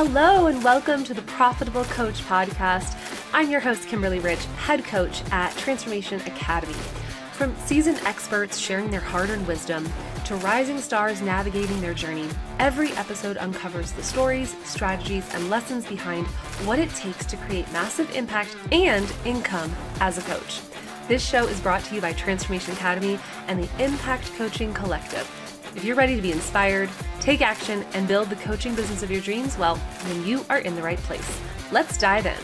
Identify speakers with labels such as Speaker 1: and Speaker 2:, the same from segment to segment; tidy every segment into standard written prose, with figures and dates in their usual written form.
Speaker 1: Hello and welcome to the Profitable Coach podcast. I'm your host, Kimberly Rich, head coach at Transformation Academy. From seasoned experts sharing their hard-earned wisdom to rising stars navigating their journey, every episode uncovers the stories, strategies, and lessons behind what it takes to create massive impact and income as a coach. This show is brought to you by Transformation Academy and the Impact Coaching Collective. If you're ready to be inspired, take action, and build the coaching business of your dreams, well, then you are in the right place. Let's dive in.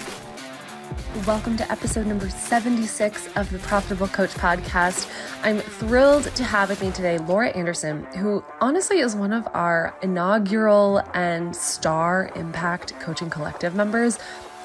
Speaker 1: Welcome to episode number 76 of the Profitable Coach podcast. I'm thrilled to have with me today Laura Anderson, who honestly is one of our inaugural and star Impact Coaching Collective members.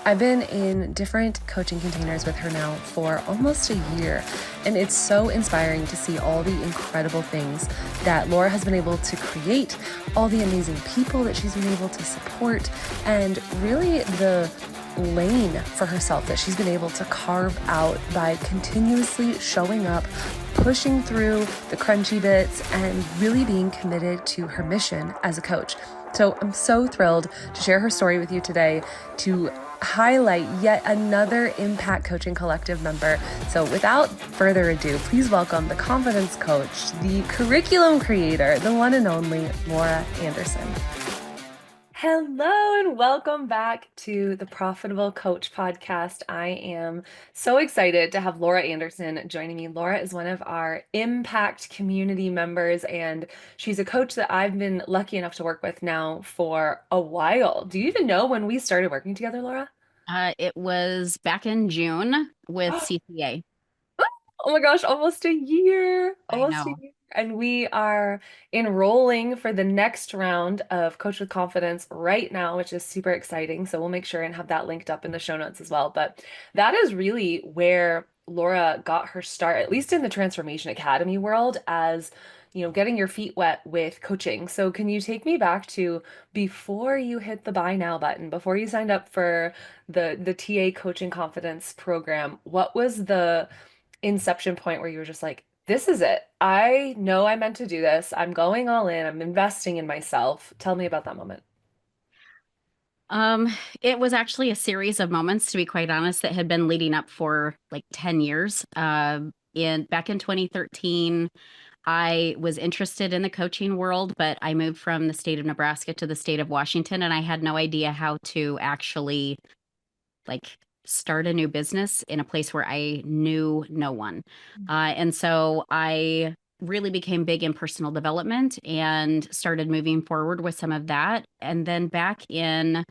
Speaker 1: I've been in different coaching containers with her now for almost a year, and it's so inspiring to see all the incredible things that Laura has been able to create, all the amazing people that she's been able to support, and really the lane for herself that she's been able to carve out by continuously showing up, pushing through the crunchy bits, and really being committed to her mission as a coach. So I'm so thrilled to share her story with you today, to highlight yet another Impact Coaching Collective member. So without further ado, please welcome the confidence coach, the curriculum creator, the one and only Laura Anderson. Hello and welcome back to the Profitable Coach podcast. I am so excited to have Laura Anderson joining me. Laura is one of our Impact community members, and she's a coach that I've been lucky enough to work with now for a while. Do you even know when we started working together, Laura?
Speaker 2: It was back in June with CCA.
Speaker 1: Oh my gosh, almost a year.
Speaker 2: I
Speaker 1: Almost a
Speaker 2: know.
Speaker 1: year. And we are enrolling for the next round of Coach with Confidence right now, which is super exciting. So we'll make sure and have that linked up in the show notes as well. But that is really where Laura got her start, at least in the Transformation Academy world, as getting your feet wet with coaching. So can you take me back to before you hit the buy now button, before you signed up for the TA Coaching Confidence program? What was the inception point where you were just like, this is it. I know I meant to do this. I'm going all in. I'm investing in myself. Tell me about that moment.
Speaker 2: Um, it was actually a series of moments, to be quite honest, that had been leading up for like 10 years. Back in 2013, I was interested in the coaching world, but I moved from the state of Nebraska to the state of Washington, and I had no idea how to actually like start a new business in a place where I knew no one. And so I really became big in personal development and started moving forward with some of that. And then back in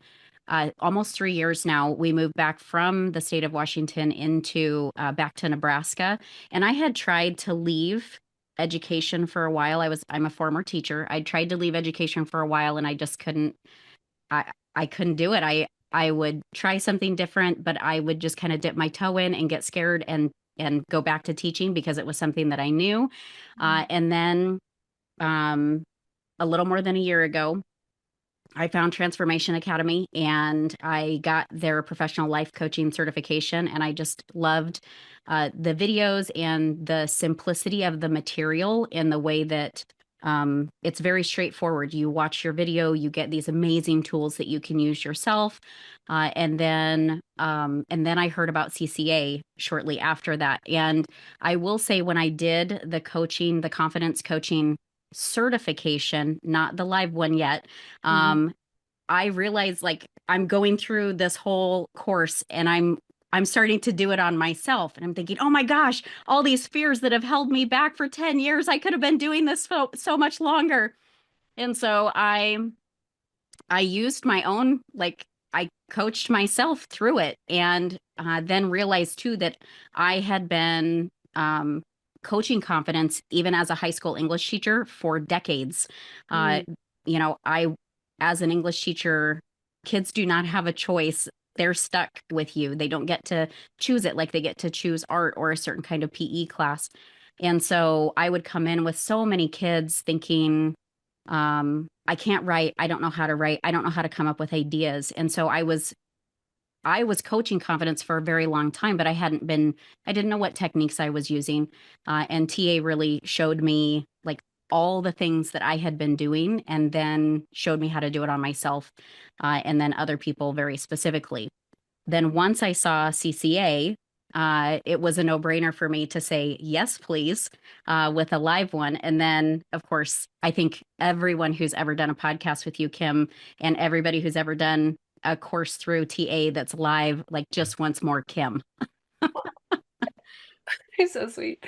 Speaker 2: almost 3 years now, we moved back from the state of Washington into back to Nebraska. And I had tried to leave education for a while. I'm a former teacher. I tried to leave education for a while and I just couldn't. I couldn't do it. I would try something different, but I would just kind of dip my toe in and get scared and go back to teaching because it was something that I knew. And then a little more than a year ago, I found Transformation Academy and I got their professional life coaching certification. And I just loved the videos and the simplicity of the material in the way that it's very straightforward. You watch your video, you get these amazing tools that you can use yourself. And then I heard about CCA shortly after that. And I will say when I did the coaching, the confidence coaching certification, not the live one yet, I realized like I'm going through this whole course and I'm starting to do it on myself. And I'm thinking, oh my gosh, all these fears that have held me back for 10 years, I could have been doing this so much longer. And so I used my own, like I coached myself through it and then realized too that I had been coaching confidence even as a high school English teacher for decades. Uh, I, as an English teacher, kids do not have a choice. They're stuck with you. They don't get to choose it like they get to choose art or a certain kind of PE class. And so I would come in with so many kids thinking, I can't write. I don't know how to write. I don't know how to come up with ideas. And so I was coaching confidence for a very long time, but I didn't know what techniques I was using. And TA really showed me like all the things that I had been doing and then showed me how to do it on myself, and then other people very specifically. Then once I saw CCA, it was a no-brainer for me to say yes, please, with a live one. And then, of course, I think everyone who's ever done a podcast with you, Kim, and everybody who's ever done a course through TA that's live, like just once more, Kim.
Speaker 1: You're so sweet.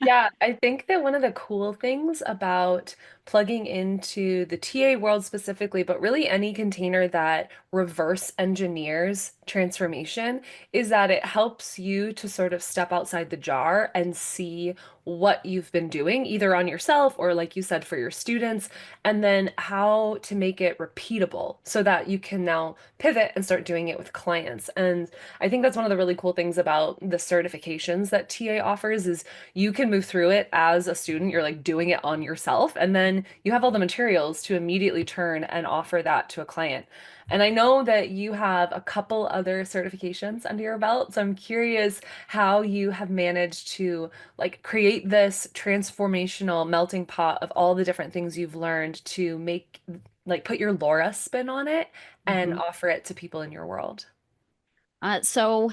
Speaker 1: Yeah, I think that one of the cool things about plugging into the TA world specifically, but really any container that reverse engineers transformation, is that it helps you to sort of step outside the jar and see what you've been doing, either on yourself or, like you said, for your students, and then how to make it repeatable so that you can now pivot and start doing it with clients. And I think that's one of the really cool things about the certifications that TA offers is you can move through it as a student. You're like doing it on yourself, and then you have all the materials to immediately turn and offer that to a client. And I know that you have a couple other certifications under your belt, so I'm curious how you have managed to like create this transformational melting pot of all the different things you've learned to make like put your Laura spin on it and
Speaker 2: Mhm.
Speaker 1: offer it to people in your world.
Speaker 2: So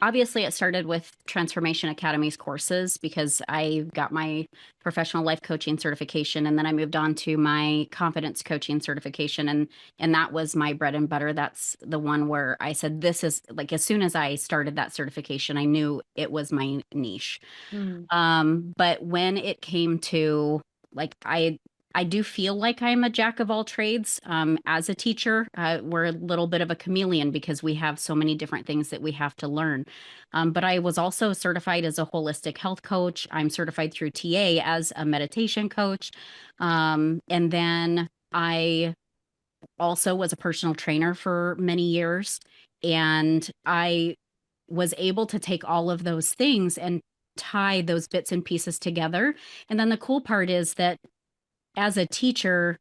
Speaker 2: obviously, it started with Transformation Academy's courses because I got my professional life coaching certification, and then I moved on to my confidence coaching certification, and that was my bread and butter. That's the one where I said, "This is like." As soon as I started that certification, I knew it was my niche.
Speaker 1: Mm.
Speaker 2: But when it came to like I do feel like I'm a jack of all trades. As a teacher, we're a little bit of a chameleon because we have so many different things that we have to learn. But I was also certified as a holistic health coach. I'm certified through TA as a meditation coach. And then I also was a personal trainer for many years. And I was able to take all of those things and tie those bits and pieces together. And then the cool part is that as a teacher,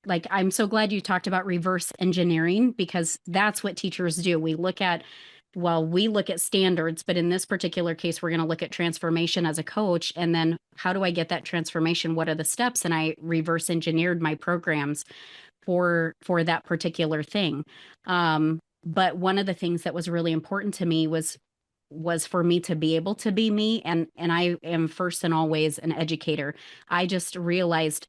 Speaker 2: like I'm so glad you talked about reverse engineering because that's what teachers do. We look at standards, but in this particular case, we're going to look at transformation as a coach. And then how do I get that transformation? What are the steps? And I reverse engineered my programs for that particular thing. But one of the things that was really important to me was for me to be able to be me, and I am first and always an educator. I just realized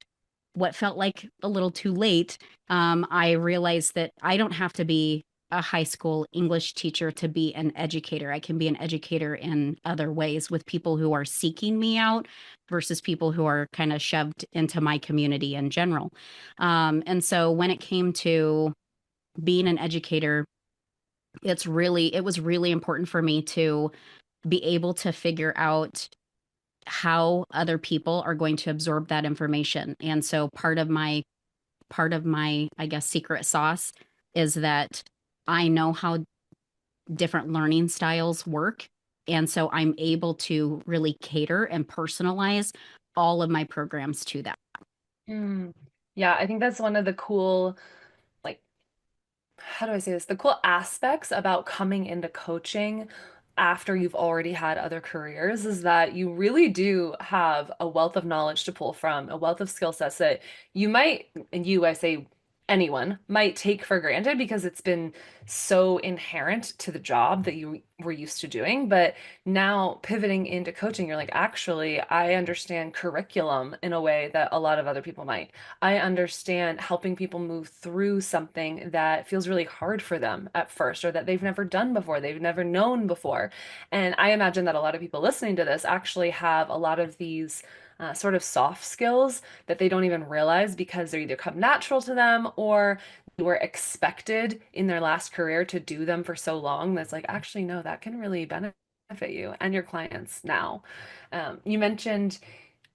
Speaker 2: what felt like a little too late. I realized that I don't have to be a high school English teacher to be an educator. I can be an educator in other ways with people who are seeking me out versus people who are kind of shoved into my community in general. And so when it came to being an educator, it was really important for me to be able to figure out how other people are going to absorb that information. And so part of my, I guess, secret sauce is that I know how different learning styles work. And so I'm able to really cater and personalize all of my programs to that.
Speaker 1: Mm. Yeah, I think that's one of the cool, like, how do I say this? The cool aspects about coming into coaching after you've already had other careers is that you really do have a wealth of knowledge to pull from, a wealth of skill sets that you might, and you, I say anyone, might take for granted because it's been so inherent to the job that you were used to doing. But now pivoting into coaching, you're like, actually, I understand curriculum in a way that a lot of other people might. I understand helping people move through something that feels really hard for them at first or that they've never done before, they've never known before. And I imagine that a lot of people listening to this actually have a lot of these sort of soft skills that they don't even realize because they're either come natural to them or were expected in their last career to do them for so long that's like, actually, no, that can really benefit you and your clients now. You mentioned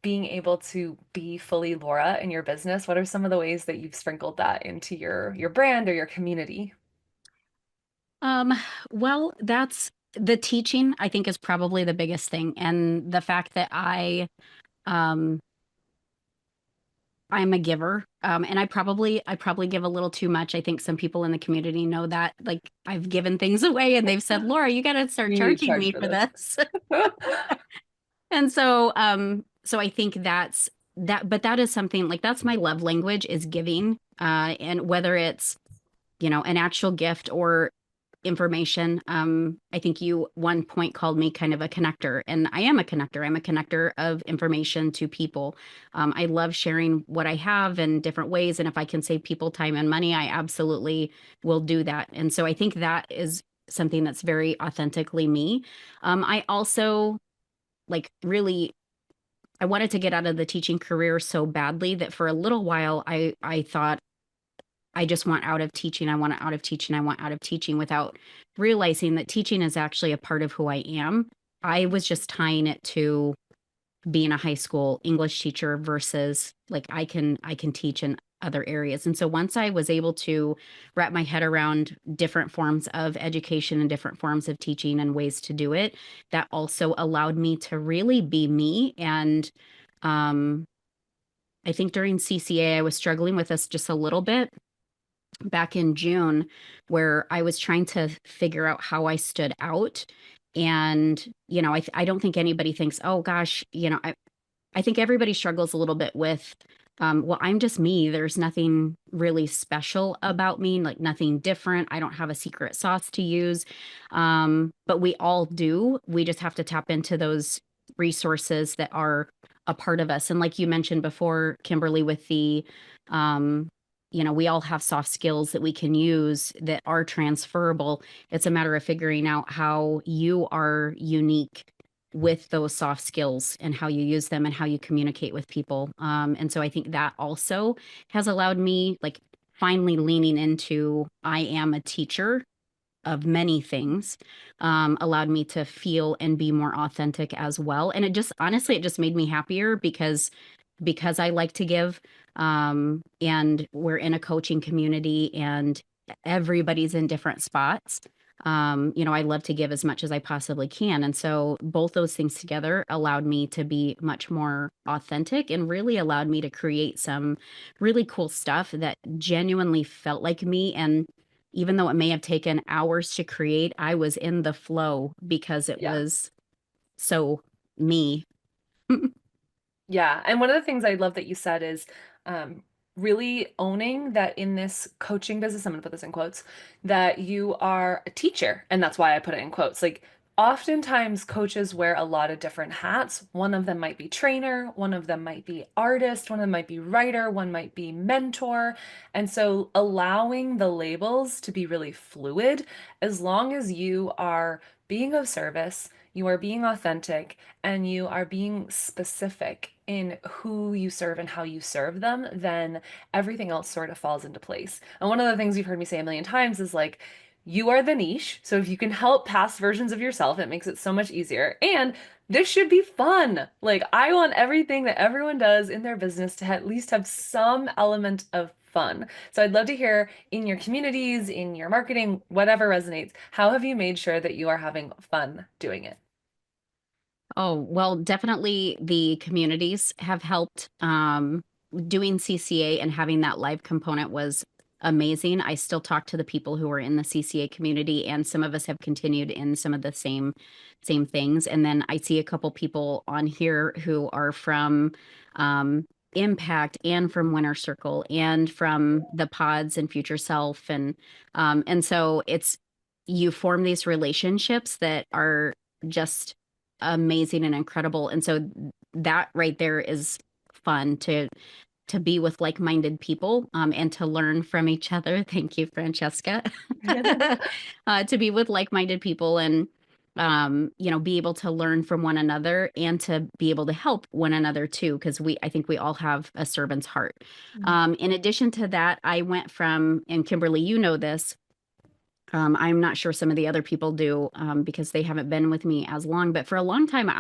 Speaker 1: being able to be fully Laura in your business. What are some of the ways that you've sprinkled that into your brand or your community?
Speaker 2: Um, well, that's the teaching, I think, is probably the biggest thing. And the fact that um, I'm a giver. And I probably give a little too much. I think some people in the community know that. Like I've given things away and they've said, Laura, you got to start
Speaker 1: You need to
Speaker 2: charging
Speaker 1: charge
Speaker 2: me
Speaker 1: for
Speaker 2: for
Speaker 1: this.
Speaker 2: this. And so I think but that is something like that's my love language is giving. And whether it's, an actual gift or information. I think you one point called me kind of a connector, and I am a connector. I'm a connector of information to people. I love sharing what I have in different ways, and if I can save people time and money, I absolutely will do that. And so I think that is something that's very authentically me. I also like really I wanted to get out of the teaching career so badly that for a little while I thought I just want out of teaching. I want out of teaching. I want out of teaching without realizing that teaching is actually a part of who I am. I was just tying it to being a high school English teacher versus like I can teach in other areas. And so once I was able to wrap my head around different forms of education and different forms of teaching and ways to do it, that also allowed me to really be me. And um I think during CCA I was struggling with this just a little bit back in June, where I was trying to figure out how I stood out. And, I don't think anybody thinks, oh gosh, I think everybody struggles a little bit with, well, I'm just me. There's nothing really special about me, like nothing different. I don't have a secret sauce to use. But we all do. We just have to tap into those resources that are a part of us. And like you mentioned before, Kimberly, with um, we all have soft skills that we can use that are transferable. It's a matter of figuring out how you are unique with those soft skills and how you use them and how you communicate with people. And so I think that also has allowed me, like, finally leaning into I am a teacher of many things, allowed me to feel and be more authentic as well. And it just honestly, it just made me happier because I like to give. And we're in a coaching community and everybody's in different spots. I love to give as much as I possibly can. And so both those things together allowed me to be much more authentic and really allowed me to create some really cool stuff that genuinely felt like me. And even though it may have taken hours to create, I was in the flow because it
Speaker 1: Yeah.
Speaker 2: was so me.
Speaker 1: Yeah. And one of the things I love that you said is um, really owning that in this coaching business, I'm going to put this in quotes, that you are a teacher. And that's why I put it in quotes. Like, oftentimes coaches wear a lot of different hats. One of them might be trainer, one of them might be artist, one of them might be writer, one might be mentor. And so allowing the labels to be really fluid, as long as you are being of service, you are being authentic, and you are being specific in who you serve and how you serve them, then everything else sort of falls into place. And one of the things you've heard me say a million times is like, you are the niche. So if you can help past versions of yourself, it makes it so much easier. And this should be fun. Like, I want everything that everyone does in their business to at least have some element of fun. So I'd love to hear in your communities, in your marketing, whatever resonates, how have you made sure that you are having fun doing it?
Speaker 2: Oh, well, definitely the communities have helped. Doing CCA and having that live component was amazing. I still talk to the people who are in the CCA community, and some of us have continued in some of the same things. And then I see a couple people on here who are from Impact and from Winner Circle and from the pods and Future Self. And so it's you form these relationships that are just amazing and incredible. And so that right there is fun to be with like-minded people, and to learn from each other. Thank you, Francesca. To be with like-minded people and be able to learn from one another and to be able to help one another too, because I think we all have a servant's heart. In addition to that, I went from, and Kimberly, you know this, I'm not sure some of the other people do, because they haven't been with me as long. But for a long time,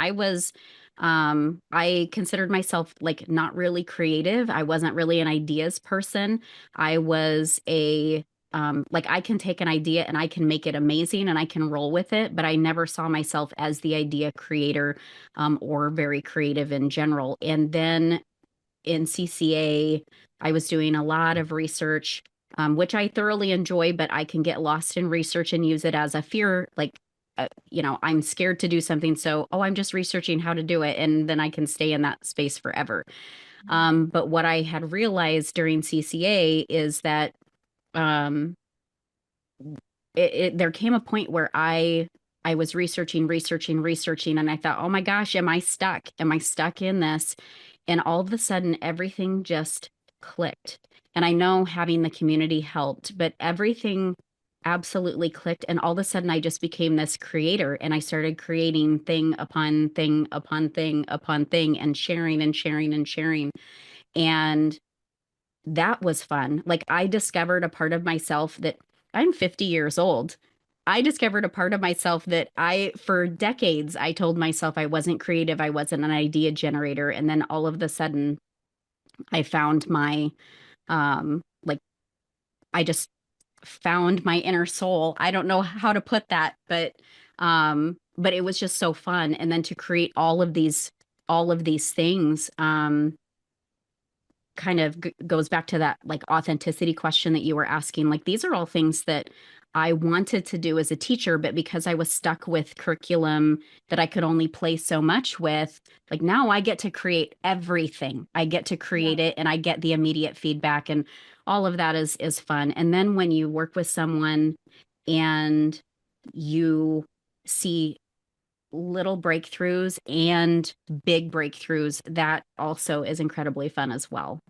Speaker 2: I considered myself like not really creative. I wasn't really an ideas person. I was like I can take an idea and I can make it amazing and I can roll with it, but I never saw myself as the idea creator, or very creative in general. And then in CCA, I was doing a lot of research, which I thoroughly enjoy, but I can get lost in research and use it as a fear, like, I'm scared to do something. So, oh, I'm just researching how to do it. And then I can stay in that space forever. But what I had realized during CCA is that um, there came a point where I was researching, and I thought, oh my gosh, am I stuck? Am I stuck in this? And all of a sudden, everything just clicked. And I know having the community helped, but everything absolutely clicked. And all of a sudden, I just became this creator, and I started creating thing upon thing upon thing upon thing, and sharing and sharing and sharing. And that was fun. Like I discovered a part of myself that I'm 50 years old. I discovered a part of myself that for decades, I told myself I wasn't creative, I wasn't an idea generator. And then all of a sudden, I found like, I just found my inner soul. I don't know how to put that, but it was just so fun. And then to create all of these things, kind of goes back to that like authenticity question that you were asking. Like these are all things that I wanted to do as a teacher, but because I was stuck with curriculum that I could only play so much with, like now I get to create everything. I get to
Speaker 1: Yeah.
Speaker 2: create it and I get the immediate feedback, and all of that is fun. And then when you work with someone and you see little breakthroughs and big breakthroughs, that also is incredibly fun as well.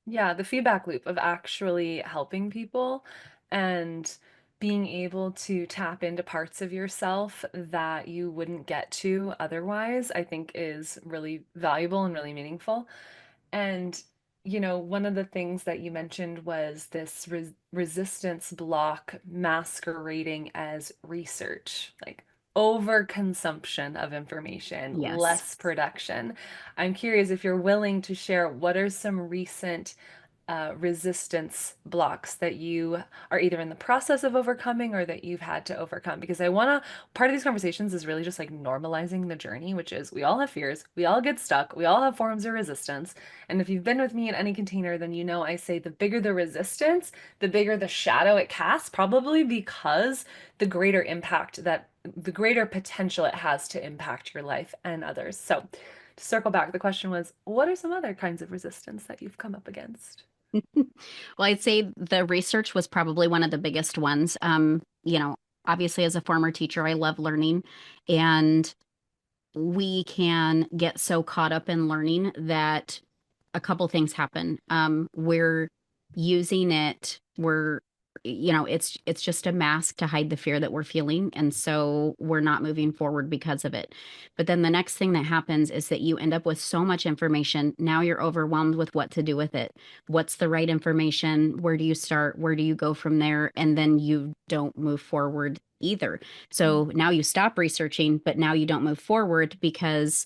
Speaker 1: Yeah, the feedback loop of actually helping people and being able to tap into parts of yourself that you wouldn't get to otherwise, I think is really valuable and really meaningful. And, one of the things that you mentioned was this resistance block masquerading as research, like overconsumption of information,
Speaker 2: Yes.
Speaker 1: less production. I'm curious if you're willing to share what are some recent resistance blocks that you are either in the process of overcoming or that you've had to overcome. Because part of these conversations is really just like normalizing the journey, which is we all have fears, we all get stuck, we all have forms of resistance. And if you've been with me in any container, then you know I say the bigger the resistance, the bigger the shadow it casts, probably because the greater potential it has to impact your life and others. So to circle back, the question was, what are some other kinds of resistance that you've come up against?
Speaker 2: Well, I'd say the research was probably one of the biggest ones. Obviously, as a former teacher, I love learning, and we can get so caught up in learning that a couple things happen. We're using it, it's just a mask to hide the fear that we're feeling. And so we're not moving forward because of it. But then the next thing that happens is that you end up with so much information. Now you're overwhelmed with what to do with it. What's the right information? Where do you start? Where do you go from there? And then you don't move forward either. So now you stop researching, but now you don't move forward because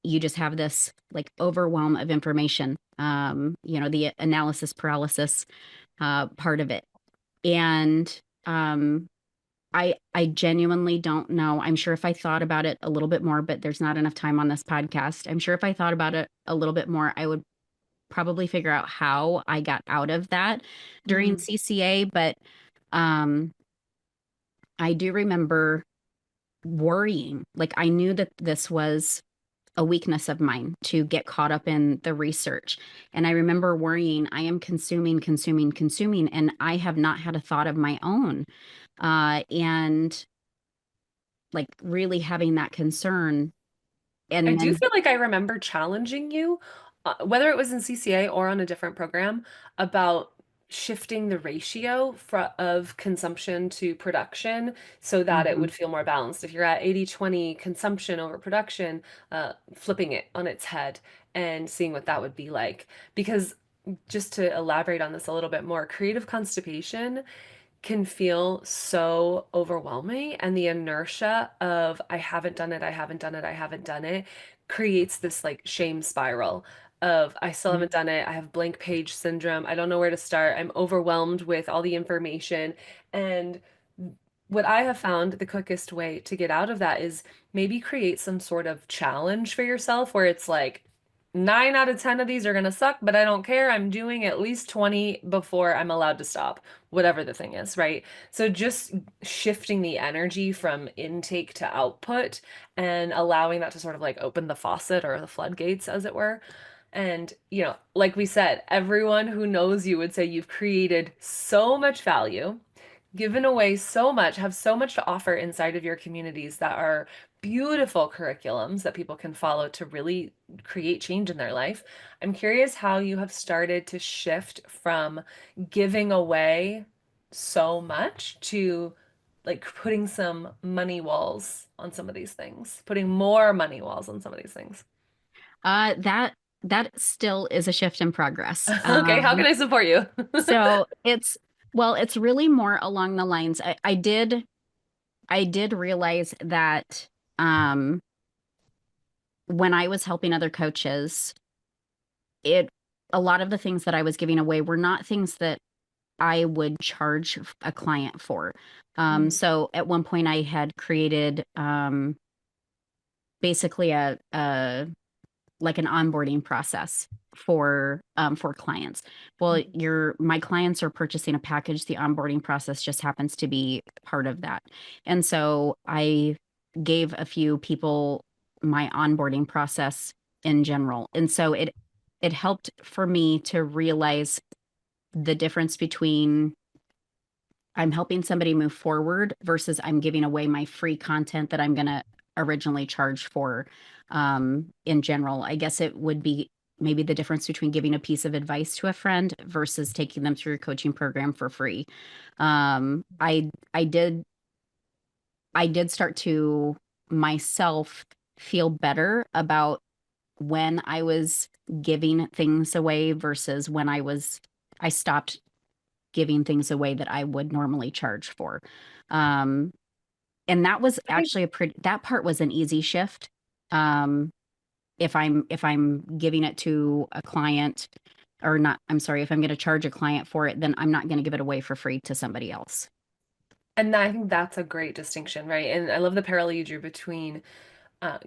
Speaker 2: you just have this like overwhelm of information, the analysis paralysis part of it. And I genuinely don't know. I'm sure if I thought about it a little bit more, but there's not enough time on this podcast. I'm sure if I thought about it a little bit more, I would probably figure out how I got out of that during
Speaker 1: Mm.
Speaker 2: CCA. But um, I do remember worrying. Like I knew that this was a weakness of mine to get caught up in the research. And I remember worrying, I am consuming, consuming, consuming, and I have not had a thought of my own. And like really having that concern.
Speaker 1: I
Speaker 2: And
Speaker 1: do
Speaker 2: then,
Speaker 1: feel like I remember challenging you, whether it was in CCA or on a different program, about shifting the ratio of consumption to production so that it
Speaker 2: mhm.
Speaker 1: would feel more balanced. If you're at 80/20 consumption over production, flipping it on its head and seeing what that would be like. Because just to elaborate on this a little bit more, creative constipation can feel so overwhelming. And the inertia of, I haven't done it, I haven't done it, I haven't done it, creates this like shame spiral of, I still haven't done it. I have blank page syndrome. I don't know where to start. I'm overwhelmed with all the information. And what I have found the quickest way to get out of that is maybe create some sort of challenge for yourself where it's like, 9 out of 10 of these are going to suck, but I don't care. I'm doing at least 20 before I'm allowed to stop, whatever the thing is, right? So just shifting the energy from intake to output and allowing that to sort of like open the faucet or the floodgates, as it were. And, like we said, everyone who knows you would say you've created so much value, given away so much, have so much to offer inside of your communities that are beautiful curriculums that people can follow to really create change in their life. I'm curious how you have started to shift from giving away so much to like putting some money walls on some of these things, putting more money walls on some of these things.
Speaker 2: That that still is a shift in progress.
Speaker 1: Okay, how can I support you?
Speaker 2: So it's really more along the lines. I did realize that um, when I was helping other coaches, it a lot of the things that I was giving away were not things that I would charge a client for.
Speaker 1: Mhm.
Speaker 2: So at one point I had created basically a like an onboarding process for clients. Well, your my clients are purchasing a package. The onboarding process just happens to be part of that. And so I gave a few people my onboarding process in general. And so it helped for me to realize the difference between I'm helping somebody move forward versus I'm giving away my free content that I'm going to originally charge for. In general, I guess it would be maybe the difference between giving a piece of advice to a friend versus taking them through a coaching program for free. Um, I I did I did start to myself feel better about when I was giving things away versus when I stopped giving things away that I would normally charge for. Um, and that was actually that part was an easy shift. Um, if I'm giving it to a client or not, I'm sorry, if I'm going to charge a client for it, then I'm not going to give it away for free to somebody else.
Speaker 1: And I think that's a great distinction, right? And I love the parallel you drew between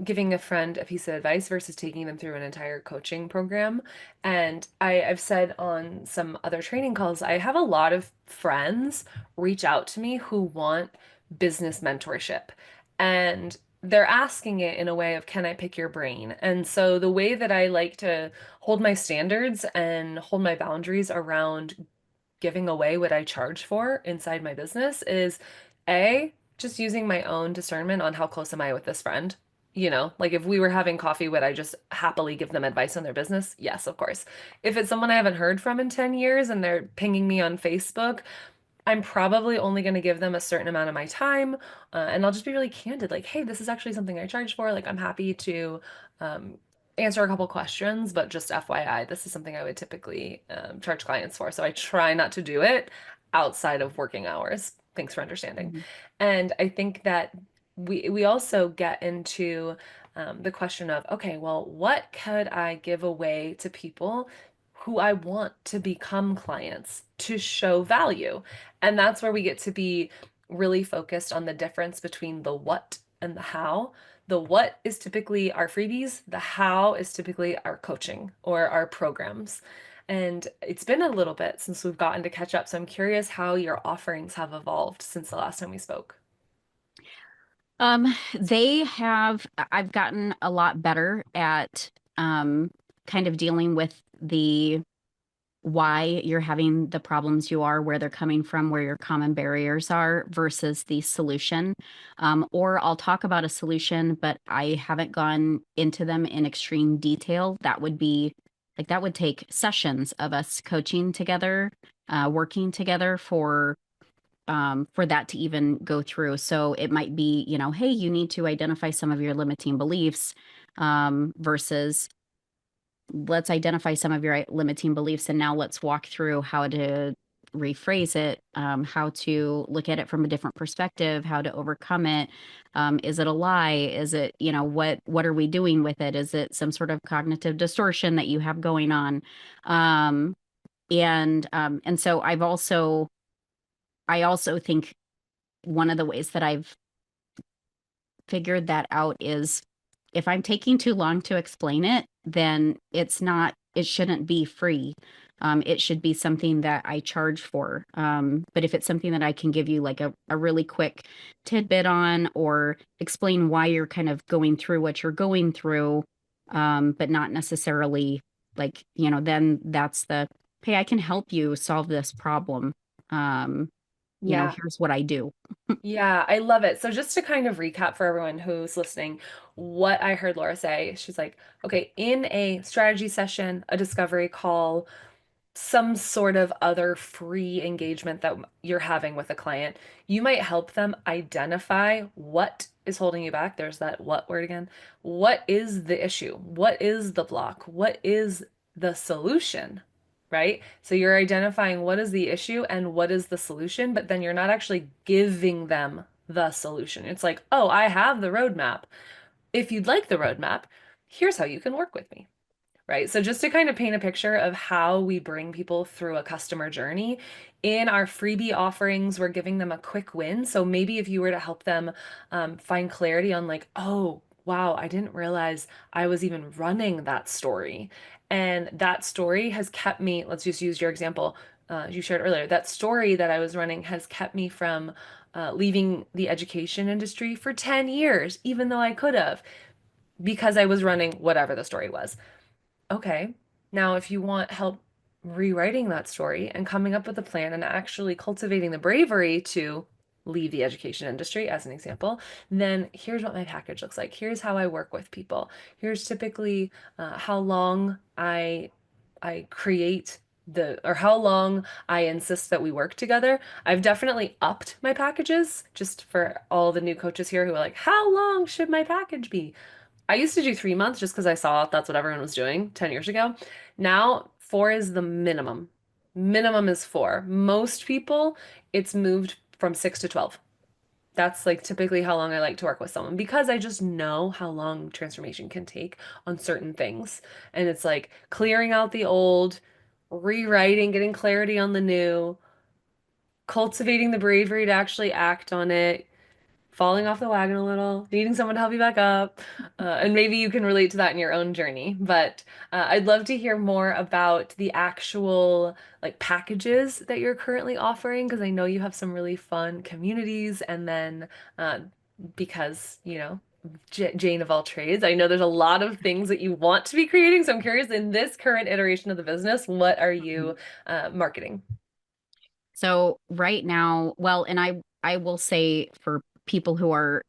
Speaker 1: giving a friend a piece of advice versus taking them through an entire coaching program. And I've said on some other training calls, I have a lot of friends reach out to me who want business mentorship. And they're asking it in a way of, can I pick your brain? And so the way that I like to hold my standards and hold my boundaries around giving away what I charge for inside my business is just using my own discernment on how close am I with this friend. Like if we were having coffee, would I just happily give them advice on their business? Yes, of course. If it's someone I haven't heard from in 10 years and they're pinging me on Facebook, I'm probably only going to give them a certain amount of my time. And I'll just be really candid, like, hey, this is actually something I charge for. Like, I'm happy to um, answer a couple questions, but just FYI, this is something I would typically charge clients for. So I try not to do it outside of working hours. Thanks for understanding.
Speaker 2: Mhm.
Speaker 1: And I think that we also get into the question of, okay, well, what could I give away to people who I want to become clients to show value? And that's where we get to be really focused on the difference between the what and the how. The what is typically our freebies, the how is typically our coaching or our programs. And it's been a little bit since we've gotten to catch up. So I'm curious how your offerings have evolved since the last time we spoke.
Speaker 2: I've gotten a lot better at kind of dealing with the why you're having the problems you are, where they're coming from, where your common barriers are versus the solution. Or I'll talk about a solution, but I haven't gone into them in extreme detail. That would take sessions of us coaching together, working together for that to even go through. So it might be, hey, you need to identify some of your limiting beliefs versus let's identify some of your limiting beliefs and now let's walk through how to rephrase it, how to look at it from a different perspective, how to overcome it. Is it a lie? Is it, what are we doing with it? Is it some sort of cognitive distortion that you have going on? And so I also think one of the ways that I've figured that out is if I'm taking too long to explain it, then it shouldn't be free. It should be something that I charge for. But if it's something that I can give you like a really quick tidbit on or explain why you're kind of going through what you're going through, but not necessarily like, then that's hey, I can help you solve this problem. Um,
Speaker 1: Yeah.
Speaker 2: here's what I do.
Speaker 1: Yeah, I love it. So just to kind of recap for everyone who's listening, what I heard Laura say, she's like, okay, in a strategy session, a discovery call, some sort of other free engagement that you're having with a client, you might help them identify what is holding you back. There's that what word again. What is the issue? What is the block? What is the solution? Right? So you're identifying what is the issue and what is the solution, but then you're not actually giving them the solution. It's like, oh, I have the roadmap. If you'd like the roadmap, here's how you can work with me. Right. So just to kind of paint a picture of how we bring people through a customer journey, in our freebie offerings, we're giving them a quick win. So maybe if you were to help them find clarity on like, oh, wow, I didn't realize I was even running that story. And that story has kept me, let's just use your example you shared earlier, that story that I was running has kept me from leaving the education industry for 10 years, even though I could have, because I was running whatever the story was. Okay. Now, if you want help rewriting that story and coming up with a plan and actually cultivating the bravery to leave the education industry, as an example, then here's what my package looks like. Here's how I work with people. Here's typically how long I create or how long I insist that we work together. I've definitely upped my packages just for all the new coaches here who are like, how long should my package be? I used to do 3 months just because I saw that's what everyone was doing 10 years ago. Now, 4 is the minimum. Minimum is 4. Most people, it's moved from 6 to 12. That's like typically how long I like to work with someone because I just know how long transformation can take on certain things. And it's like clearing out the old, rewriting, getting clarity on the new, cultivating the bravery to actually act on it, falling off the wagon a little, needing someone to help you back up. And maybe you can relate to that in your own journey. But I'd love to hear more about the actual like packages that you're currently offering because I know you have some really fun communities. And then because, Jane of all trades, I know there's a lot of things that you want to be creating. So I'm curious, in this current iteration of the business, what are you marketing?
Speaker 2: So right now, well, and I will say for people who are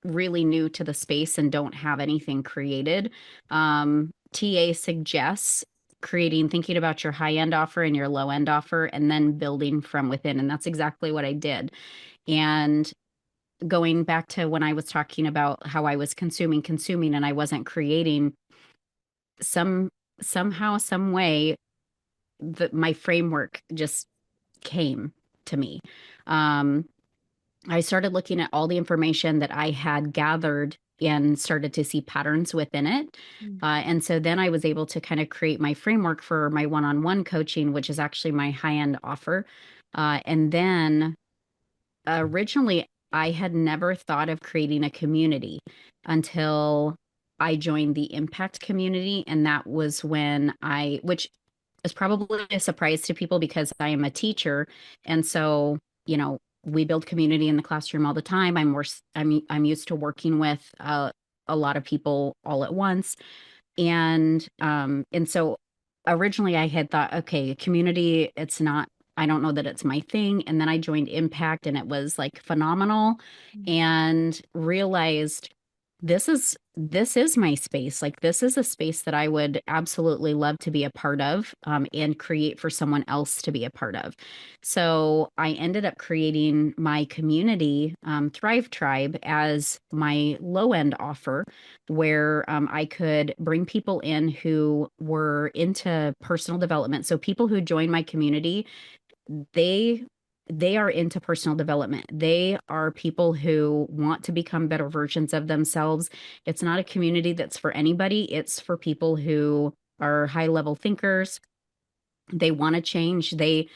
Speaker 2: really new to the space and don't have anything created, TA suggests thinking about your high end offer and your low end offer, and then building from within. And that's exactly what I did. And going back to when I was talking about how I was consuming, and I wasn't creating, somehow, some way, my framework just came to me. Um, I started looking at all the information that I had gathered and started to see patterns within it. And so then I was able to kind of create my framework for my one on one coaching, which is actually my high end offer. And then originally, I had never thought of creating a community until I joined the impact community. And that was when which is probably a surprise to people because I am a teacher. And so, we build community in the classroom all the time. I'm used to working with a lot of people all at once. And so originally I had thought, okay, community, it's not, I don't know that it's my thing. And then I joined Impact and it was like phenomenal, and realized this is my space. Like, this is a space that I would absolutely love to be a part of, and create for someone else to be a part of. So I ended up creating my community, Thrive Tribe, as my low end offer, where I could bring people in who were into personal development. So people who join my community, they they are into personal development. They are people who want to become better versions of themselves. It's not a community that's for anybody. It's for people who are high level thinkers. They want to change. They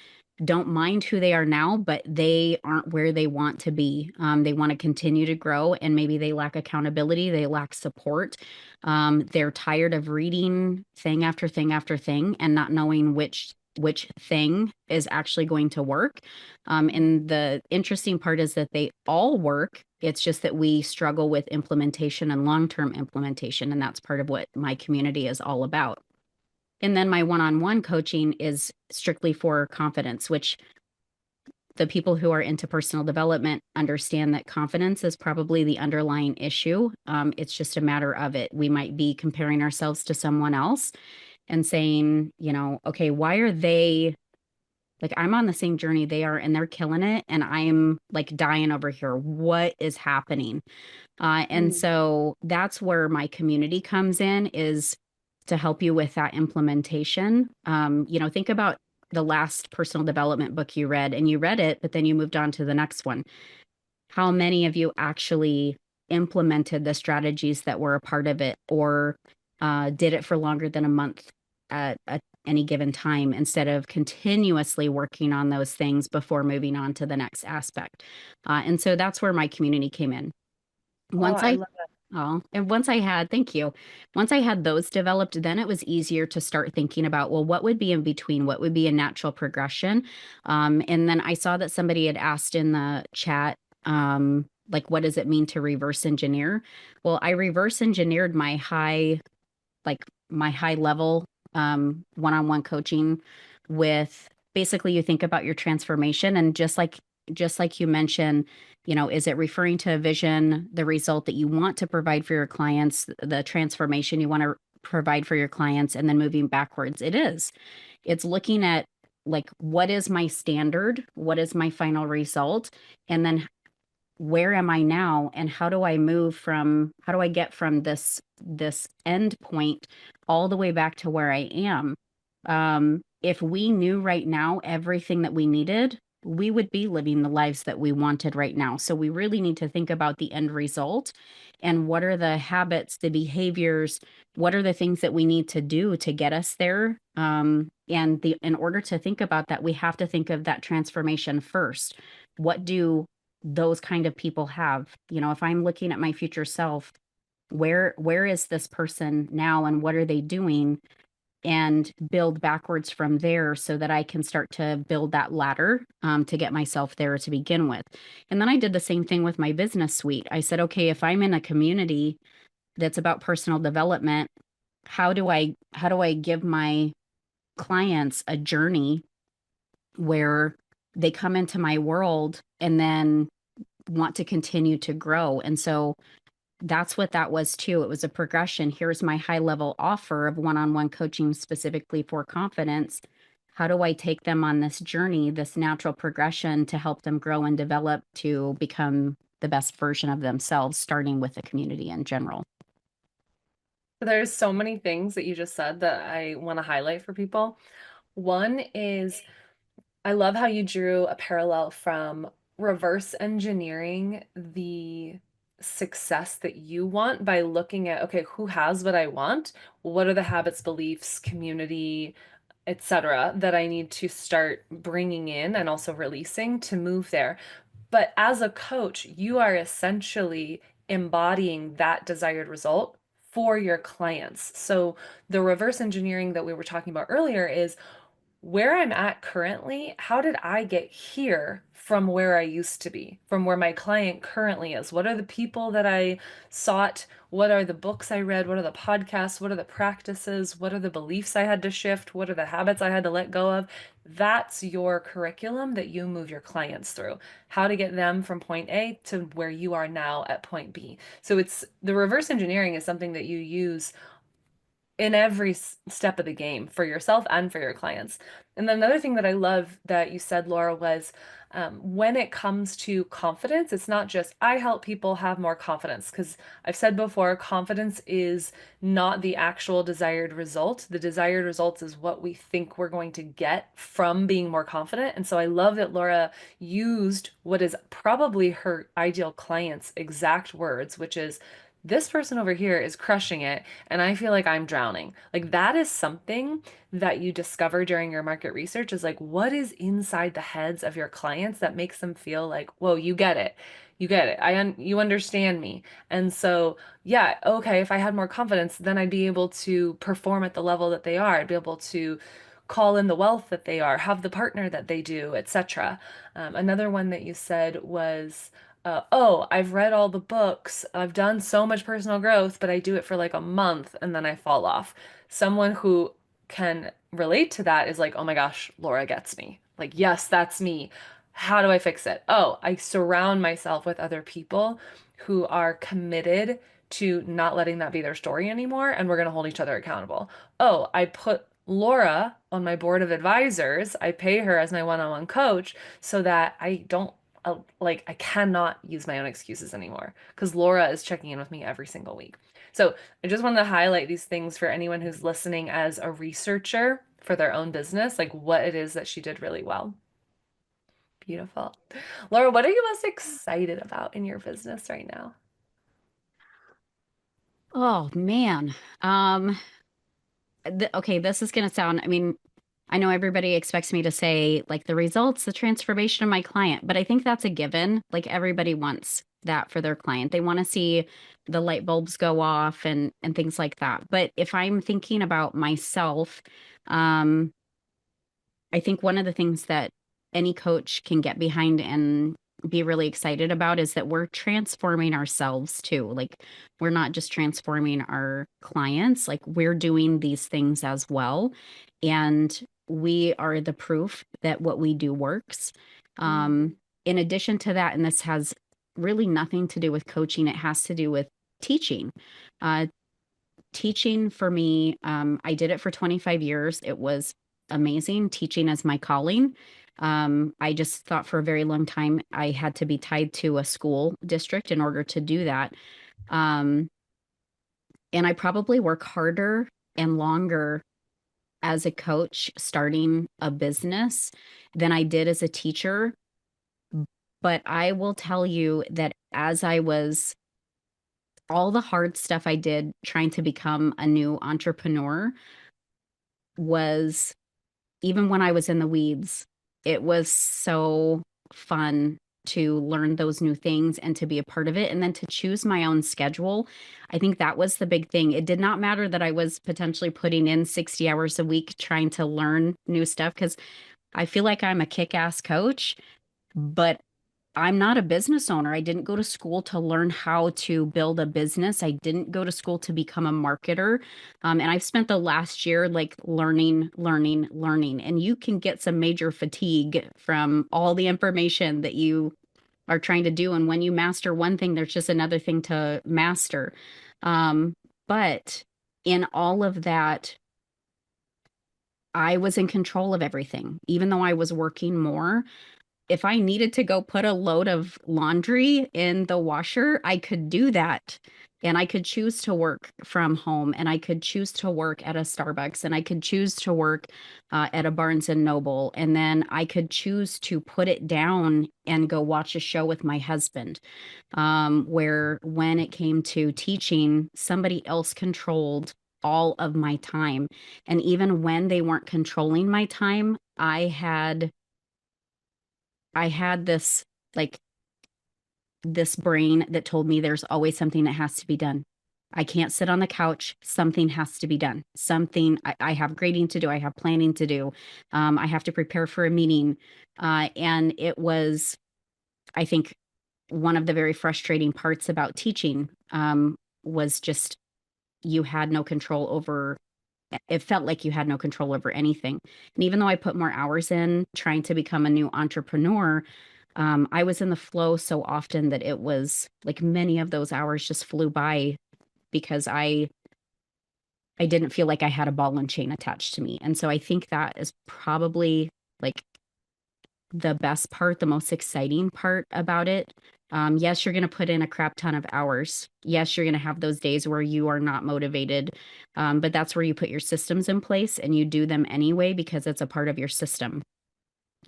Speaker 2: don't mind who they are now, but they aren't where they want to be. They want to continue to grow, and maybe they lack accountability. They lack support. They're tired of reading thing after thing after thing and not knowing which thing is actually going to work. And the interesting part is that they all work. It's just that we struggle with implementation and long-term implementation, and that's part of what my community is all about. And then my one-on-one coaching is strictly for confidence, which the people who are into personal development understand that confidence is probably the underlying issue. It's just a matter of it. We might be comparing ourselves to someone else and saying, okay, why are they like, I'm on the same journey they are and they're killing it, and I'm like dying over here. What is happening? And
Speaker 1: Mm.
Speaker 2: so that's where my community comes in, is to help you with that implementation. Think about the last personal development book you read, and you read it, but then you moved on to the next one. How many of you actually implemented the strategies that were a part of it, or did it for longer than a month at any given time, instead of continuously working on those things before moving on to the next aspect? And so that's where my community came in.
Speaker 1: Oh,
Speaker 2: Once
Speaker 1: I
Speaker 2: I
Speaker 1: love that.
Speaker 2: and once I had, thank you. Once I had those developed, then it was easier to start thinking about, well, what would be in between? What would be a natural progression? And then I saw that somebody had asked in the chat, like, what does it mean to reverse engineer? Well, I reverse engineered my high level one-on-one coaching with, basically, you think about your transformation, and just like you mentioned, is it referring to a vision, the result that you want to provide for your clients, the transformation you want to provide for your clients, and then moving backwards? It's looking at, like, what is my standard, what is my final result, and then where am I now, and how do I get from this end point all the way back to where I am? If we knew right now everything that we needed, we would be living the lives that we wanted right now. So we really need to think about the end result, and what are the habits, the behaviors, what are the things that we need to do to get us there? And in order to think about that, we have to think of that transformation first. What do those kind of people have? If I'm looking at my future self, where is this person now, and what are they doing? And build backwards from there, so that I can start to build that ladder, to get myself there to begin with. And then I did the same thing with my business suite. I said, okay, if I'm in a community that's about personal development, how do I give my clients a journey where they come into my world and then want to continue to grow? And so that's what that was too. It was a progression. Here's my high level offer of one-on-one coaching specifically for confidence. How do I take them on this journey, this natural progression, to help them grow and develop to become the best version of themselves, starting with the community in general?
Speaker 1: There's so many things that you just said that I want to highlight for people. One is I love how you drew a parallel from reverse engineering the success that you want by looking at, okay, who has what I want? What are the habits, beliefs, community, etc., that I need to start bringing in and also releasing to move there? But as a coach, you are essentially embodying that desired result for your clients. So the reverse engineering that we were talking about earlier is where I'm at currently, how did I get here from where I used to be, from where my client currently is? What are the people that I sought? What are the books I read? What are the podcasts? What are the practices? What are the beliefs I had to shift? What are the habits I had to let go of? That's your curriculum that you move your clients through. How to get them from point A to where you are now at point B. So it's the reverse engineering is something that you use in every step of the game for yourself and for your clients. And then another thing that I love that you said, Laura, was when it comes to confidence, it's not just I help people have more confidence, because I've said before, confidence is not the actual desired result. The desired result is what we think we're going to get from being more confident. And so I love that Laura used what is probably her ideal client's exact words, which is, this person over here is crushing it, and I feel like I'm drowning. Like, that is something that you discover during your market research, is like, what is inside the heads of your clients that makes them feel like, whoa, you get it. You get it. You understand me. And so, yeah, okay, if I had more confidence, then I'd be able to perform at the level that they are. I'd be able to call in the wealth that they are, have the partner that they do, etc. Another one that you said was, oh, I've read all the books, I've done so much personal growth, but I do it for like a month and then I fall off. Someone who can relate to that is like, oh my gosh, Laura gets me. Like, yes, that's me. How do I fix it? Oh, I surround myself with other people who are committed to not letting that be their story anymore, and we're going to hold each other accountable. Oh, I put Laura on my board of advisors. I pay her as my one-on-one coach so that I don't like I cannot use my own excuses anymore because Laura is checking in with me every single week. So I just wanted to highlight these things for anyone who's listening as a researcher for their own business, like what it is that she did really well. Beautiful. Laura, what are you most excited about in your business right now?
Speaker 2: Oh man. Okay, this is going to sound, I mean, I know everybody expects me to say like the results, the transformation of my client, but I think that's a given. Like everybody wants that for their client. They want to see the light bulbs go off and things like that. But if I'm thinking about myself, um, I think one of the things that any coach can get behind and be really excited about is that we're transforming ourselves too. Like we're not just transforming our clients, like we're doing these things as well. And we are the proof that what we do works.
Speaker 1: Mm.
Speaker 2: In addition to that, and this has really nothing to do with coaching, it has to do with teaching. Uh, Teaching for me, I did it for 25 years. It was amazing. Teaching as my calling. I just thought for a very long time I had to be tied to a school district in order to do that. Um, and I probably work harder and longer as a coach starting a business than I did as a teacher. But I will tell you that as I was all the hard stuff I did trying to become a new entrepreneur was even when I was in the weeds, it was so fun to learn those new things and to be a part of it and then to choose my own schedule. I think that was the big thing. It did not matter that I was potentially putting in 60 hours a week trying to learn new stuff because I feel like I'm a kick-ass coach, but I'm not a business owner. I didn't go to school to learn how to build a business. I didn't go to school to become a marketer. And I've spent the last year like learning, learning, learning. And you can get some major fatigue from all the information that you are trying to do. And when you master one thing, there's just another thing to master. But in all of that, I was in control of everything, even though I was working more. If I needed to go put a load of laundry in the washer, I could do that. And I could choose to work from home and I could choose to work at a Starbucks and I could choose to work at a Barnes and Noble. And then I could choose to put it down and go watch a show with my husband. Where when it came to teaching, somebody else controlled all of my time. And even when they weren't controlling my time, I had this like this brain that told me there's always something that has to be done. I can't sit on the couch. Something has to be done. I have grading to do. I have planning to do. I have to prepare for a meeting. And it was, I think, one of the very frustrating parts about teaching was just you had no control over it felt like you had no control over anything. And even though I put more hours in trying to become a new entrepreneur, I was in the flow so often that it was like many of those hours just flew by because I didn't feel like I had a ball and chain attached to me. And so I think that is probably like the best part, the most exciting part about it. Yes, you're going to put in a crap ton of hours. Yes, you're going to have those days where you are not motivated. But that's where you put your systems in place and you do them anyway because it's a part of your system.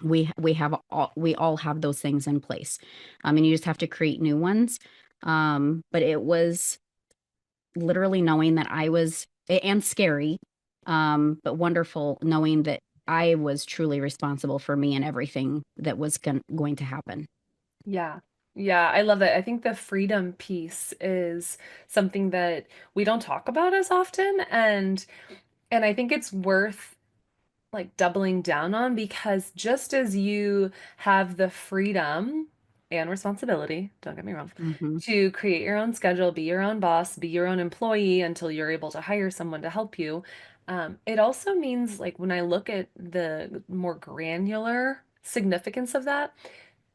Speaker 2: We all have those things in place. And you just have to create new ones. But it was literally knowing that I was and scary, but wonderful knowing that I was truly responsible for me and everything that was going to happen.
Speaker 1: Yeah. Yeah, I love that. I think the freedom piece is something that we don't talk about as often, and I think it's worth like doubling down on because just as you have the freedom and responsibility, don't get me wrong,
Speaker 2: Hmm.
Speaker 1: to create your own schedule, be your own boss, be your own employee until you're able to hire someone to help you. It also means, like, when I look at the more granular significance of that,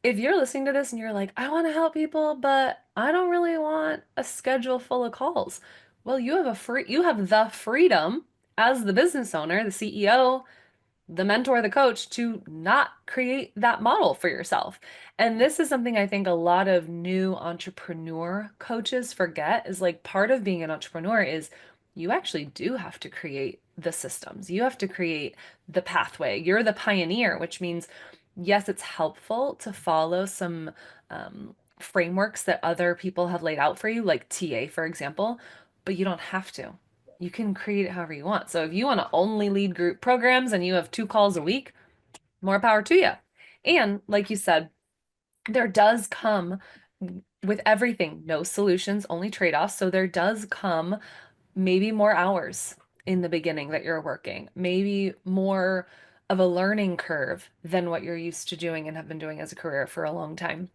Speaker 1: if you're listening to this and you're like, I want to help people, but I don't really want a schedule full of calls. Well, you have the freedom as the business owner, the CEO, the mentor, the coach, to not create that model for yourself. And this is something I think a lot of new entrepreneur coaches forget, is like part of being an entrepreneur is you actually do have to create the systems. You have to create the pathway. You're the pioneer, which means, yes, it's helpful to follow some frameworks that other people have laid out for you, like TA, for example, but you don't have to. You can create it however you want. So if you want to only lead group programs and you have 2 calls a week, more power to you. And like you said, there does come with everything, no solutions, only trade-offs. So there does come maybe more hours in the beginning that you're working, maybe more of a learning curve than what you're used to doing and have been doing as a career for a long time.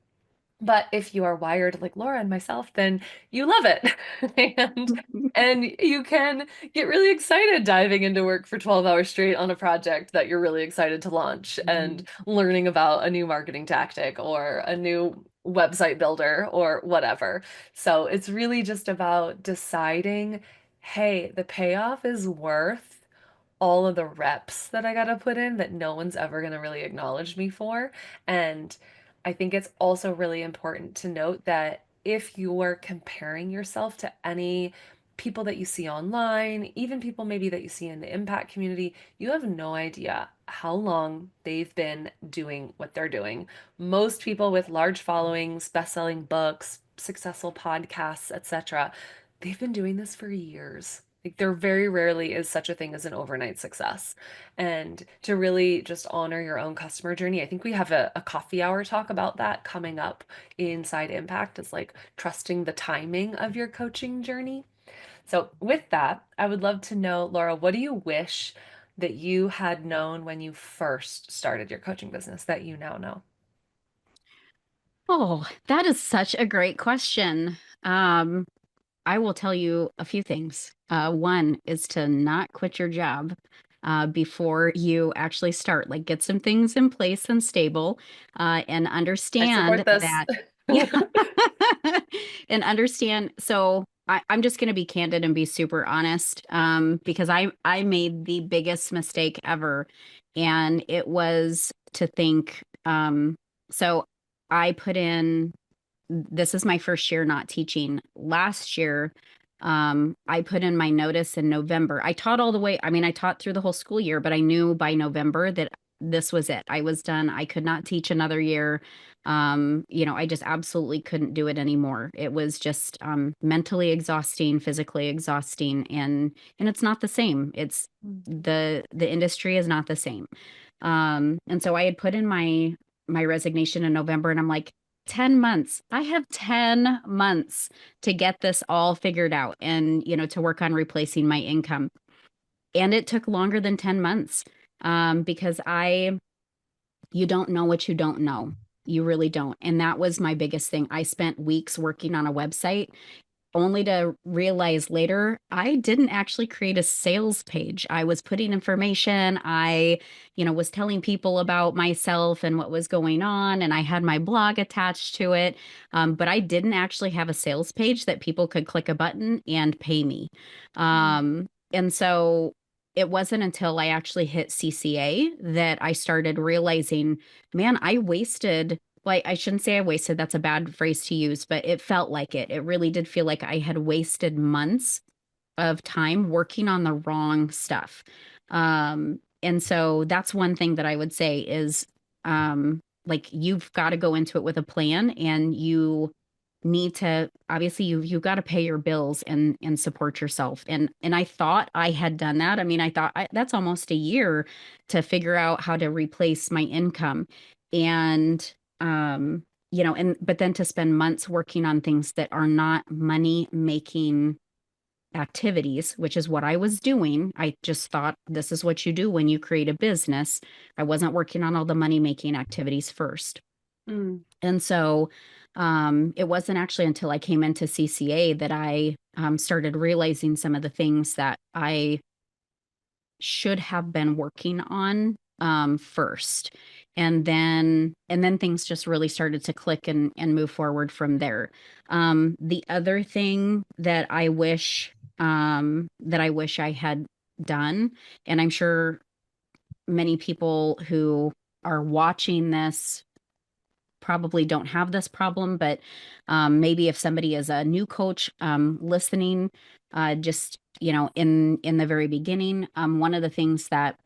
Speaker 1: But if you are wired like Laura and myself, then you love it. And you can get really excited diving into work for 12 hours straight on a project that you're really excited to launch and learning about a new marketing tactic or a new website builder or whatever. So it's really just about deciding, hey, the payoff is worth all of the reps that I got to put in that no one's ever going to really acknowledge me for. And I think it's also really important to note that if you're comparing yourself to any people that you see online, even people maybe that you see in the impact community, you have no idea how long they've been doing what they're doing. Most people with large followings, best-selling books, successful podcasts, etc., they've been doing this for years. Like, there very rarely is such a thing as an overnight success. And to really just honor your own customer journey, I think we have a coffee hour talk about that coming up inside Impact. It's like trusting the timing of your coaching journey. So, with that, I would love to know, Laura, what do you wish that you had known when you first started your coaching business that you now know?
Speaker 2: Oh, that is such a great question. Um, I will tell you a few things. One is to not quit your job before you actually start. Like, get some things in place and stable, and
Speaker 1: I support
Speaker 2: understand
Speaker 1: this.
Speaker 2: that. Yeah, and understand. So I'm just going to be candid and be super honest, because I made the biggest mistake ever, and it was to think. So I put in, this is my first year not teaching. Last year, I put in my notice in November. I taught all the way. I mean, I taught through the whole school year, but I knew by November that this was it. I was done. I could not teach another year. I just absolutely couldn't do it anymore. It was just mentally exhausting, physically exhausting, and it's not the same. It's the industry is not the same. And so I had put in my resignation in November, and I'm like, 10 months. I have 10 months to get this all figured out and, to work on replacing my income. And it took longer than 10 months, because you don't know what you don't know. You really don't. And that was my biggest thing. I spent weeks working on a website, only to realize later I didn't actually create a sales page. I was putting information. I, was telling people about myself and what was going on, and I had my blog attached to it. But I didn't actually have a sales page that people could click a button and pay me. And so it wasn't until I actually hit CCA that I started realizing, man, I wasted, well, I shouldn't say I wasted, that's a bad phrase to use, but it felt like it. It really did feel like I had wasted months of time working on the wrong stuff. And so that's one thing that I would say is, like, you've got to go into it with a plan, and you need to, obviously, you've got to pay your bills and support yourself. And I thought I had done that. I mean, I thought that's almost a year to figure out how to replace my income. And but then to spend months working on things that are not money making activities, which is what I was doing. I just thought this is what you do when you create a business. I wasn't working on all the money making activities first.
Speaker 1: Mm.
Speaker 2: And so it wasn't actually until I came into CCA that I started realizing some of the things that I should have been working on first. And then things just really started to click and move forward from there. The other thing that I wish I had done, and I'm sure many people who are watching this probably don't have this problem, but maybe if somebody is a new coach listening, just in the very beginning, one of the things that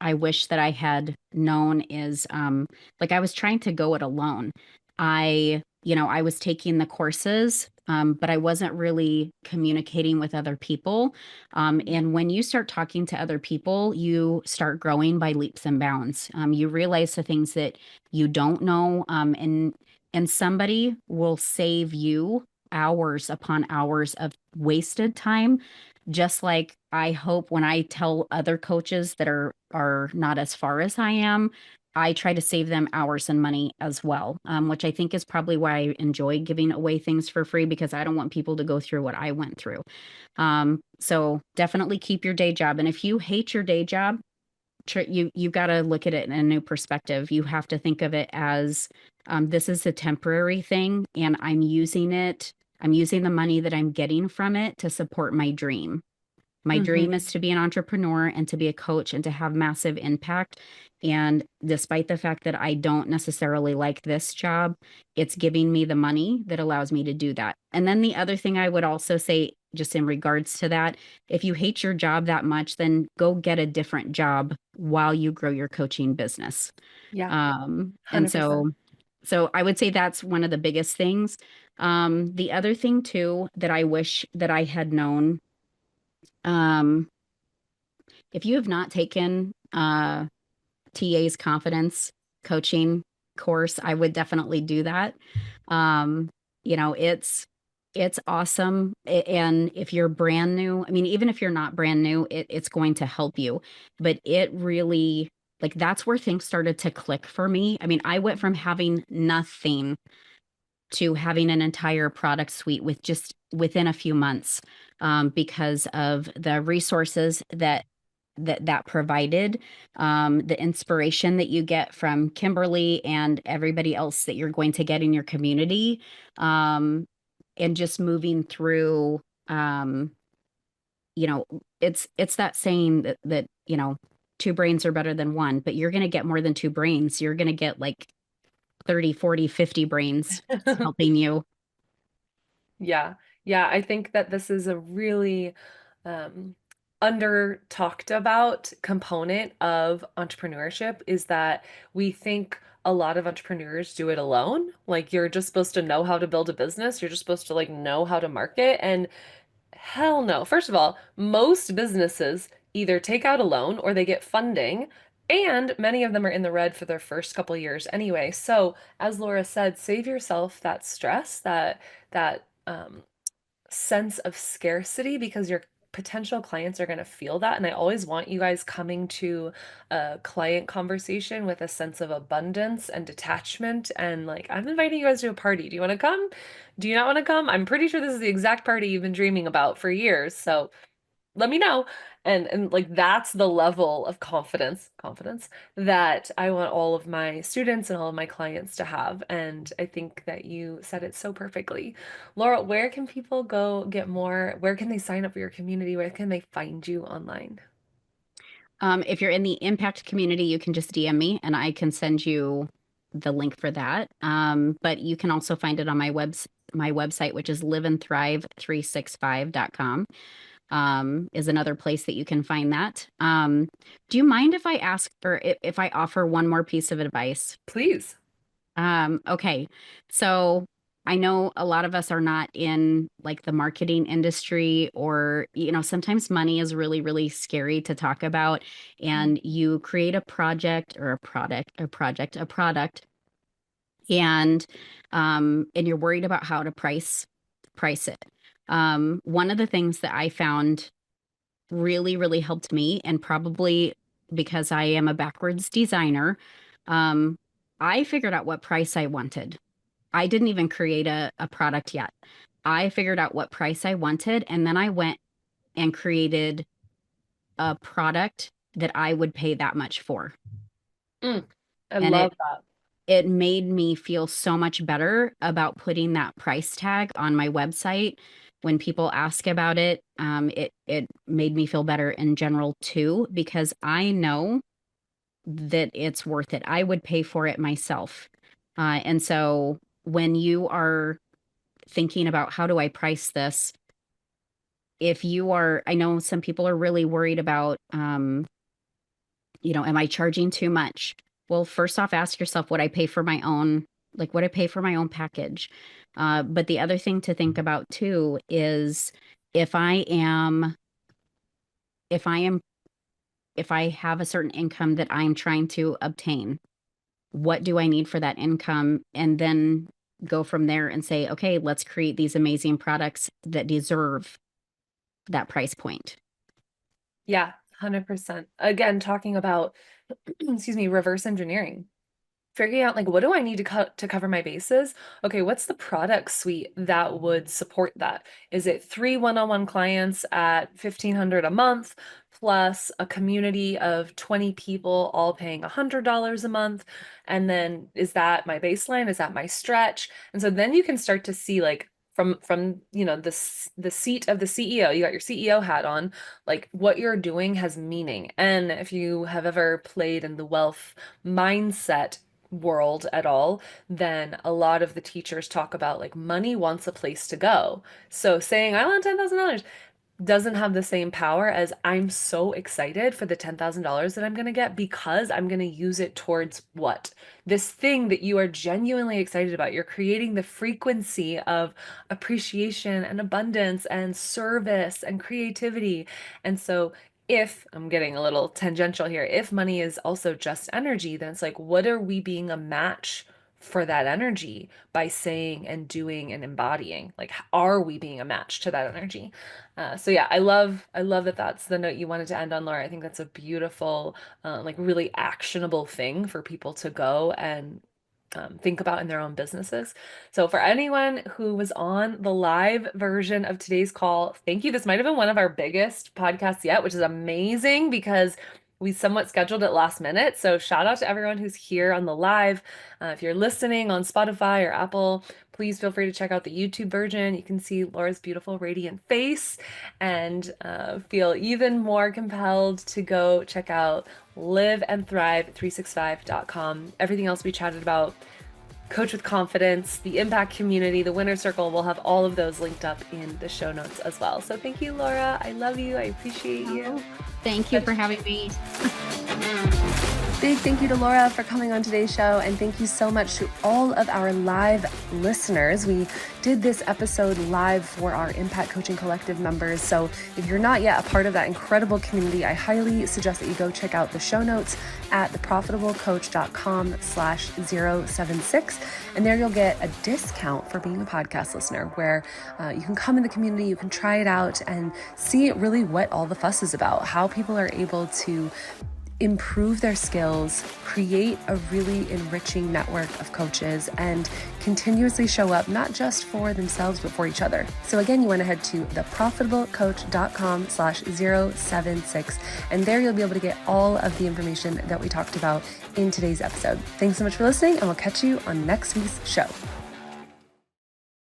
Speaker 2: I wish that I had known is like I was trying to go it alone. I was taking the courses, but I wasn't really communicating with other people. And when you start talking to other people, you start growing by leaps and bounds. You realize the things that you don't know, and somebody will save you hours upon hours of wasted time, just like I hope when I tell other coaches that are not as far as I am, I try to save them hours and money as well, which I think is probably why I enjoy giving away things for free, because I don't want people to go through what I went through. So definitely keep your day job. And if you hate your day job, you got to look at it in a new perspective. You have to think of it as this is a temporary thing, and I'm using it. I'm using the money that I'm getting from it to support my dream. My dream
Speaker 1: Hmm.
Speaker 2: is to be an entrepreneur and to be a coach and to have massive impact. And despite the fact that I don't necessarily like this job, it's giving me the money that allows me to do that. And then the other thing I would also say, just in regards to that, if you hate your job that much, then go get a different job while you grow your coaching business.
Speaker 1: Yeah,
Speaker 2: And
Speaker 1: 100%.
Speaker 2: so I would say that's one of the biggest things. The other thing too that I wish that I had known, um, if you have not taken TA's confidence coaching course, I would definitely do that. Um, it's awesome. And if you're brand new, I mean, even if you're not brand new, it's going to help you. But it really, like, that's where things started to click for me. I mean, I went from having nothing to having an entire product suite with just within a few months, because of the resources that provided, the inspiration that you get from Kimberly and everybody else that you're going to get in your community, um, and just moving through. Um, it's that saying that two brains are better than one, but you're going to get more than two brains. You're going to get like 30, 40, 50 brains helping you.
Speaker 1: Yeah. Yeah. I think that this is a really um, under talked about component of entrepreneurship is that we think a lot of entrepreneurs do it alone. Like you're just supposed to know how to build a business. You're just supposed to like know how to market. And hell no. First of all, most businesses either take out a loan or they get funding. And many of them are in the red for their first couple years anyway. So, as Laura said, save yourself that stress, that sense of scarcity because your potential clients are going to feel that. And I always want you guys coming to a client conversation with a sense of abundance and detachment. And like, I'm inviting you guys to a party. Do you want to come? Do you not want to come? I'm pretty sure this is the exact party you've been dreaming about for years. So let me know. And like that's the level of confidence that I want all of my students and all of my clients to have. And I think that you said it so perfectly. Laura, where can people go get more? Where can they sign up for your community? Where can they find you online?
Speaker 2: If you're in the impact community, you can just DM me and I can send you the link for that. But you can also find it on my website, which is liveandthrive365.com, is another place that you can find that. Do you mind if I ask, or if I offer one more piece of advice?
Speaker 1: Please.
Speaker 2: Okay. So I know a lot of us are not in like the marketing industry, or, sometimes money is really, really scary to talk about. And you create a project or a product, and you're worried about how to price it. One of the things that I found really, really helped me, and probably because I am a backwards designer, um, I figured out what price I wanted. I didn't even create a product yet. I figured out what price I wanted, and then I went and created a product that I would pay that much for.
Speaker 1: I
Speaker 2: And
Speaker 1: love that.
Speaker 2: it made me feel so much better about putting that price tag on my website. When people ask about it, it made me feel better in general too, because I know that it's worth it. I would pay for it myself. And so when you are thinking about how do I price this, if you are, I know some people are really worried about, am I charging too much? Well, first off, ask yourself what I pay for my own, like what I pay for my own package. But the other thing to think about too is if I am, if I am, if I have a certain income that I'm trying to obtain, what do I need for that income? And then go from there and say, okay, let's create these amazing products that deserve that price point.
Speaker 1: Yeah, 100%. Again, talking about, excuse me, reverse engineering. Figuring out like what do I need to cover my bases? Okay, what's the product suite that would support that? Is it 3 one-on-one clients at $1,500 a month plus a community of 20 people all paying $100 a month? And then is that my baseline? Is that my stretch? And so then you can start to see like from the seat of the CEO, you got your CEO hat on, like what you're doing has meaning. And if you have ever played in the wealth mindset world at all, then a lot of the teachers talk about like money wants a place to go. So saying I want $10,000 doesn't have the same power as I'm so excited for the $10,000 that I'm going to get because I'm going to use it towards what? This thing that you are genuinely excited about. You're creating the frequency of appreciation and abundance and service and creativity. And so if I'm getting a little tangential here, if money is also just energy, then it's like, what are we being a match for that energy by saying and doing and embodying? Like, are we being a match to that energy? So yeah, I love that that's the note you wanted to end on, Laura. I think that's a beautiful, like really actionable thing for people to go and think about in their own businesses. So for anyone who was on the live version of today's call, thank you. This might have been one of our biggest podcasts yet, which is amazing because we somewhat scheduled it last minute. So shout out to everyone who's here on the live. If you're listening on Spotify or Apple, please feel free to check out the YouTube version. You can see Laura's beautiful, radiant face and feel even more compelled to go check out liveandthrive365.com. Everything else we chatted about, Coach with Confidence, the Impact Community, the Winner Circle, we'll have all of those linked up in the show notes as well. So thank you, Laura. I love you. I appreciate you.
Speaker 2: Thank you for having me.
Speaker 1: Big thank you to Laura for coming on today's show, and thank you so much to all of our live listeners. We did this episode live for our Impact Coaching Collective members, so if you're not yet a part of that incredible community, I highly suggest that you go check out the show notes at theprofitablecoach.com/076, and there you'll get a discount for being a podcast listener, where you can come in the community, you can try it out and see really what all the fuss is about, how people are able to improve their skills, create a really enriching network of coaches, and continuously show up not just for themselves, but for each other. So again, you want to head to theprofitablecoach.com/076, and there you'll be able to get all of the information that we talked about in today's episode. Thanks so much for listening, and we'll catch you on next week's show.